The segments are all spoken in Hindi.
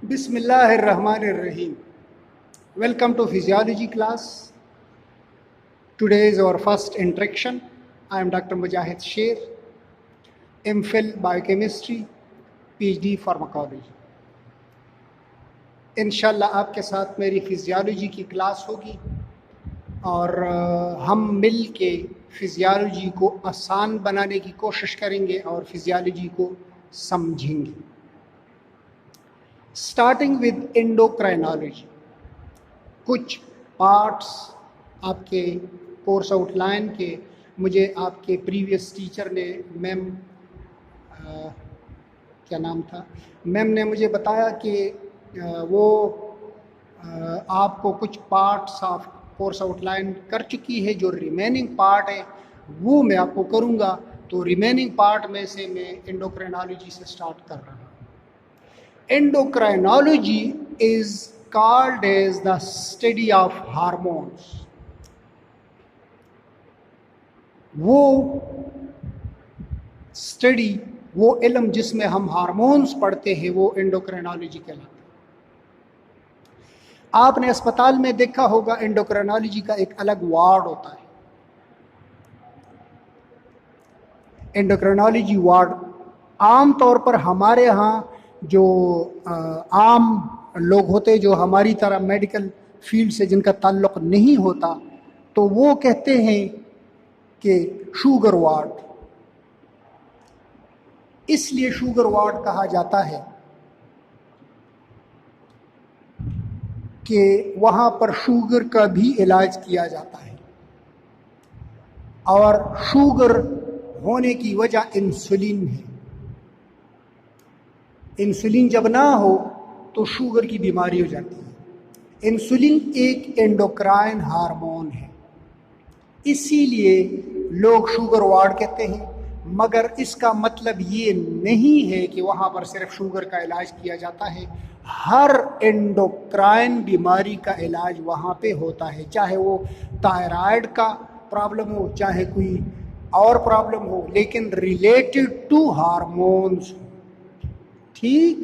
Bismillahirrahmanirrahim. Welcome to physiology class. Today is our first interaction. I am Dr. Mujahid Sher, MPhil Biochemistry, PhD Pharmacology. इंशाल्लाह आपके साथ मेरी फिजियोलॉजी की क्लास होगी और हम मिल के फिजियोलॉजी को आसान बनाने की कोशिश करेंगे और फिजियोलॉजी को समझेंगे. Starting with endocrinology. कुछ पार्ट्स आपके कोर्स आउटलाइन के मुझे आपके प्रीवियस टीचर ने क्या नाम था, मैम ने मुझे बताया कि वो आपको कुछ पार्ट्स ऑफ कोर्स आउटलाइन कर चुकी है. जो रिमेनिंग पार्ट है वो मैं आपको करूँगा. तो रिमेनिंग पार्ट में से मैं एंडोक्राइनोलॉजी से स्टार्ट कर रहा हूँ. Endocrinology is called as the study of hormones. वो स्टडी, वो इल्म जिसमें हम हार्मोन्स पढ़ते हैं, वो एंडोक्राइनोलॉजी कहलाता है. आपने अस्पताल में देखा होगा एंडोक्राइनोलॉजी का एक अलग वार्ड होता है. एंडोक्राइनोलॉजी वार्ड आम तौर पर हमारे यहाँ जो आम लोग होते, जो हमारी तरह मेडिकल फील्ड से जिनका ताल्लुक़ नहीं होता, तो वो कहते हैं कि शुगर वार्ड. इसलिए शुगर वार्ड कहा जाता है कि वहाँ पर शुगर का भी इलाज किया जाता है. और शुगर होने की वजह इंसुलिन है. इंसुलिन जब ना हो तो शुगर की बीमारी हो जाती है. इंसुलिन एक एंडोक्राइन हार्मोन है, इसीलिए लोग शुगर वार्ड कहते हैं. मगर इसका मतलब ये नहीं है कि वहाँ पर सिर्फ शुगर का इलाज किया जाता है. हर एंडोक्राइन बीमारी का इलाज वहाँ पे होता है, चाहे वो थायराइड का प्रॉब्लम हो, चाहे कोई और प्रॉब्लम हो, लेकिन रिलेटेड टू हार्मोन्स. ठीक.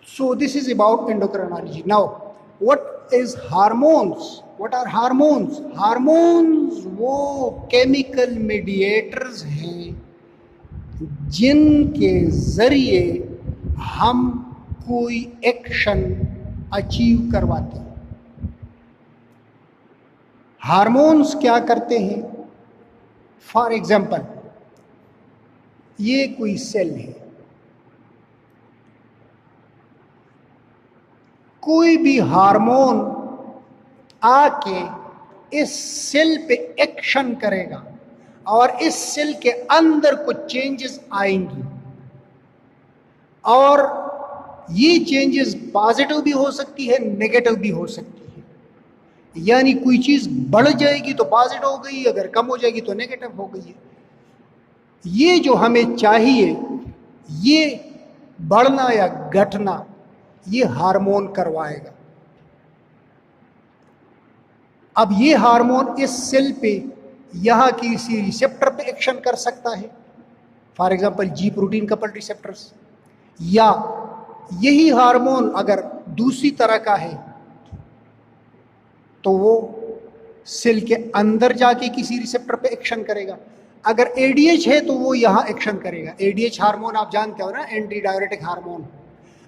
So this is about endocrinology. Now what is hormones? What are hormones? Hormones वो केमिकल मीडिएटर्स हैं जिनके जरिए हम कोई एक्शन अचीव करवाते हैं. हार्मोन्स क्या करते हैं? फॉर एग्जाम्पल, ये कोई सेल है, कोई भी हार्मोन आके इस सेल पे एक्शन करेगा और इस सेल के अंदर कुछ चेंजेस आएंगी, और ये चेंजेस पॉजिटिव भी हो सकती है, नेगेटिव भी हो सकती है. यानी कोई चीज़ बढ़ जाएगी तो पॉजिटिव हो गई, अगर कम हो जाएगी तो नेगेटिव हो गई है. ये जो हमें चाहिए, ये बढ़ना या घटना, ये हार्मोन करवाएगा. अब ये हार्मोन इस सेल पे यहाँ किसी रिसेप्टर पे एक्शन कर सकता है, for example ji protein coupled receptors. या यही हार्मोन अगर दूसरी तरह का है तो वो सेल के अंदर जाके किसी रिसेप्टर पे एक्शन करेगा. अगर एडीएच है तो वो यहाँ एक्शन करेगा. एडीएच हार्मोन आप जानते हो ना, एंटी डायरेटिक हार्मोन.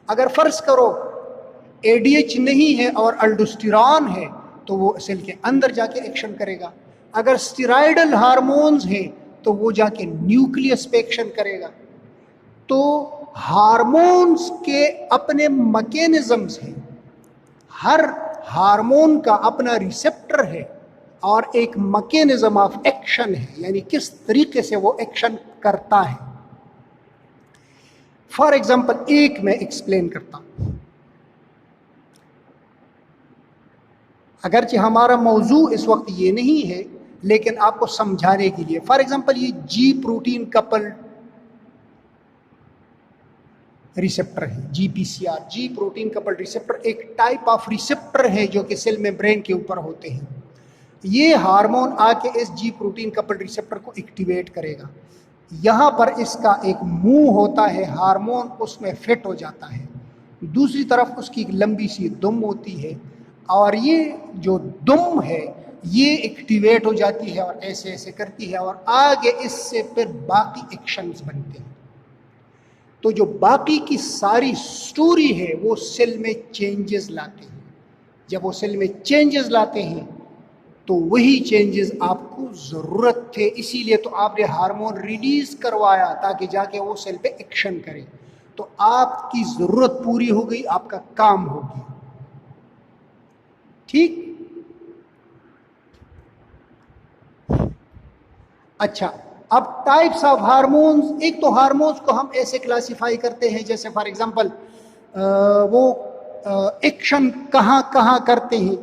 अगर फर्ज करो एडीएच नहीं है और अल्डोस्टेरॉन है तो वो सेल के अंदर जाके एक्शन करेगा. अगर स्टेरॉयडल हार्मोन्स हैं तो वो जाके न्यूक्लियस पे एक्शन करेगा. तो हार्मोन्स के अपने मैकेनिज्म्स हैं. हर हार्मोन का अपना रिसेप्टर है और एक मैकेनिज्म ऑफ एक्शन है, यानी किस तरीके से वो एक्शन करता है. फॉर एग्जाम्पल एक मैं एक्सप्लेन करता हूं, अगरचे हमारा मौजू इस वक्त ये नहीं है, लेकिन आपको समझाने के लिए. फॉर एग्जाम्पल ये जी प्रोटीन कपल्ड रिसेप्टर है, जीपीसीआर, जी प्रोटीन कपल्ड रिसेप्टर, एक टाइप ऑफ रिसेप्टर है जो कि सेल मेम्ब्रेन के ऊपर होते हैं. ये हार्मोन आके इस जी प्रोटीन कपल्ड रिसेप्टर को एक्टिवेट करेगा. यहाँ पर इसका एक मुंह होता है, हार्मोन उसमें फिट हो जाता है, दूसरी तरफ उसकी एक लंबी सी दुम होती है, और ये जो दुम है ये एक्टिवेट हो जाती है और ऐसे ऐसे करती है, और आगे इससे फिर बाकी एक्शंस बनते हैं। तो जो बाकी की सारी स्टोरी है वो सेल में चेंजेस लाते हैं। जब वो सेल में चेंजेस लाते हैं तो वही चेंजेस आपको ज़रूरत थे, इसीलिए तो आपने हार्मोन रिलीज करवाया ताकि जाके वो सेल पे एक्शन करे। तो आपकी ज़रूरत पूरी हो गई, आपका काम हो गया। ठीक। अच्छा, अब टाइप्स ऑफ हार्मोन्स, एक तो हार्मोन्स को हम ऐसे क्लासिफाई करते हैं जैसे फॉर एग्जांपल वो एक्शन कहाँ कहाँ करते हैं,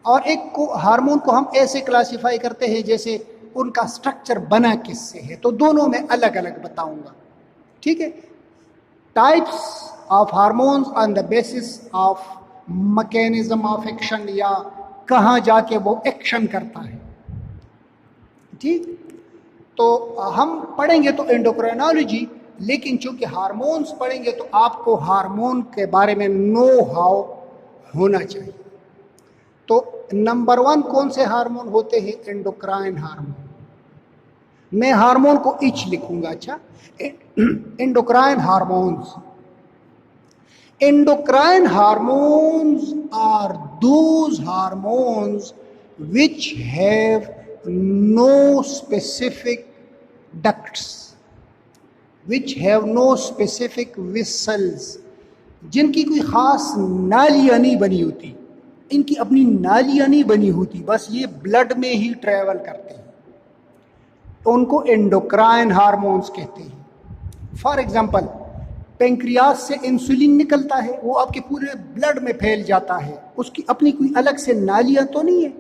और एक को हार्मोन को हम ऐसे क्लासिफाई करते हैं जैसे उनका स्ट्रक्चर बना किससे है। तो दोनों में अलग अलग बताऊंगा। ठीक है। Types of hormones on the basis of mechanism of action, या कहाँ जाके वो एक्शन करता है। ठीक। तो हम पढ़ेंगे तो एंडोक्राइनोलॉजी, लेकिन चूंकि हार्मोन्स पढ़ेंगे तो आपको हार्मोन के बारे में नो हाउ होना चाहिए। तो नंबर 1 कौन से हार्मोन होते हैं? Endocrine hormone. मैं हार्मोन को इच लिखूंगा। अच्छा, endocrine hormones. Endocrine hormones are those hormones which have no specific ducts, which have no specific vessels, जिनकी कोई खास नालियाँ नहीं बनी होती, इनकी अपनी नालियाँ नहीं बनी होती, बस ये ब्लड में ही ट्रेवल करते हैं, तो उनको एंडोक्राइन हार्मोन्स कहते हैं। फॉर एग्जाम्पल, पेंक्रियास से इंसुलिन निकलता है, वो आपके पूरे ब्लड में फैल जाता है, उसकी अपनी कोई अलग से नालियाँ तो नहीं है।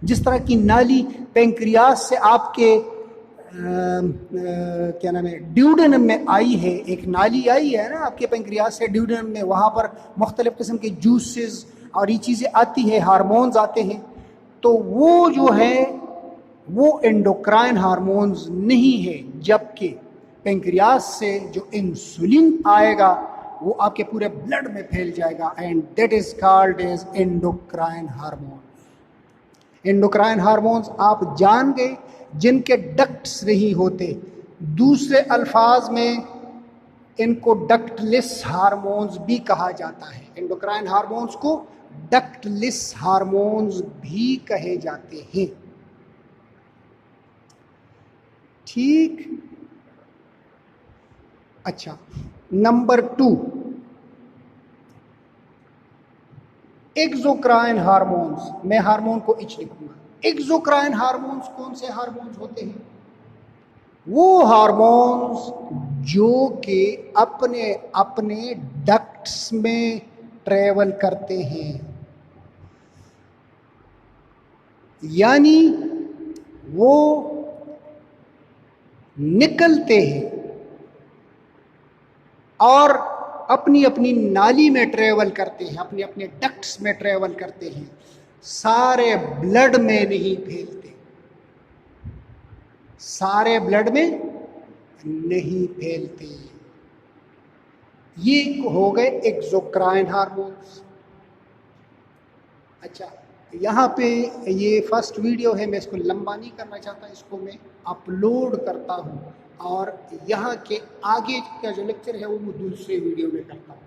जिस तरह की नाली पेंक्रियास से आपके क्या नाम है, ड्यूडेनम में आई है, एक नाली आई है ना आपके पेंक्रियास से ड्यूडेनम में, वहाँ पर मुख्तलिफ किस्म के जूसेस और ये चीज़ें आती है, हार्मोन्स आते हैं, तो वो जो है वो एंडोक्राइन हार्मोन्स नहीं है। जबकि पेंक्रियास से जो इंसुलिन आएगा वो आपके पूरे ब्लड में फैल जाएगा, and that is called as endocrine hormone. Endocrine hormones आप जान गए, जिनके डक्ट्स नहीं होते, दूसरे अल्फाज में इनको डक्टलेस हार्मोन्स भी कहा जाता है। एंडोक्राइन हार्मोन्स को डक्टलेस हार्मोन्स भी कहे जाते हैं। ठीक। अच्छा, नंबर 2, एक्सोक्राइन हार्मोन्स। मैं हार्मोन को इच लिखूंगा। एक्सोक्राइन हार्मोन्स कौन से हार्मोन्स होते हैं? वो हार्मोन्स जो कि अपने अपने डक्ट्स में ट्रेवल करते हैं, यानी वो निकलते हैं और अपनी अपनी नाली में ट्रेवल करते हैं, अपने अपने डक्ट्स में ट्रेवल करते हैं, सारे ब्लड में नहीं फैलते, सारे ब्लड में नहीं फैलते। ये हो गए एक्सोक्राइन हार्मोन्स। अच्छा, यहाँ पे ये फर्स्ट वीडियो है, मैं इसको लंबा नहीं करना चाहता, इसको मैं अपलोड करता हूँ और यहाँ के आगे का जो लेक्चर है वो मैं दूसरे वीडियो में करता हूँ।